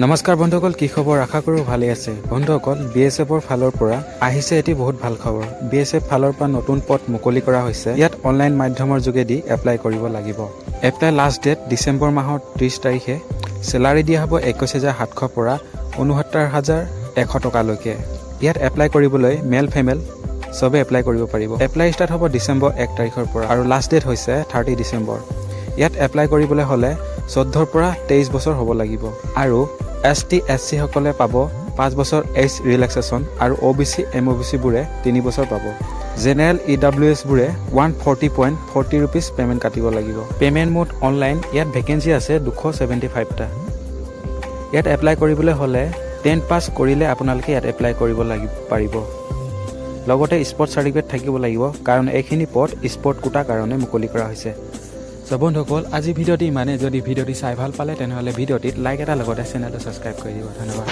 নমস্কাৰ বন্ধুসকল, কি খবৰ? আশা কৰোঁ ভালে আছে। বন্ধুসকল, BSFৰ ফালৰ পৰা আহিছে এটি বহুত ভাল খবৰ। BSF ফালৰ পৰা নতুন পদ মুকলি কৰা হৈছে। ইয়াত অনলাইন মাধ্যমৰ যোগেদি এপ্লাই কৰিব লাগিব। এপ্লাই লাষ্ট ডেট ডিচেম্বৰ মাহৰ 30 তাৰিখে। চেলাৰী দিয়া হ'ব 21,700 পৰা 69,100 টকালৈকে। ইয়াত এপ্লাই কৰিবলৈ মেল ফিমেল চবে এপ্লাই কৰিব পাৰিব। এপ্লাই ষ্টাৰ্ট হ'ব ডিচেম্বৰ 1 তাৰিখৰ পৰা আৰু লাষ্ট ডেট হৈছে 30 ডিচেম্বৰ। ইয়াত এপ্লাই কৰিবলৈ হ'লে 14 পৰা 23 বছৰ হ'ব লাগিব আৰু ST SC সকলে পাব 5 বছৰ এজ ৰিলেক্সেশ্যন আৰু OBC MOBC বোৰে 3 বছৰ পাব। জেনেৰেল EWS বোৰে 140.40 ৰুপিজ পেমেণ্ট কাটিব লাগিব। Payment mode online. ইয়াত ভেকেঞ্চি আছে 275টা। ইয়াত এপ্লাই কৰিবলৈ হ'লে 10 পাছ কৰিলে আপোনালোকে ইয়াত এপ্লাই কৰিব পাৰিব। লগতে স্পৰ্ট চাৰ্টিফিকেট থাকিব লাগিব, কাৰণ এইখিনি পদ স্পৰ্ট কোটাৰ কাৰণে মুকলি কৰা হৈছে। বন্ধুসকল, আজি ভিডিঅ'টি ইমানে। যদি ভিডিঅ'টি চাই ভাল পালে তেনেহ'লে ভিডিঅ'টিত লাইক এটা লগতে চেনেলটো ছাবস্ক্ৰাইব কৰি দিব। ধন্যবাদ।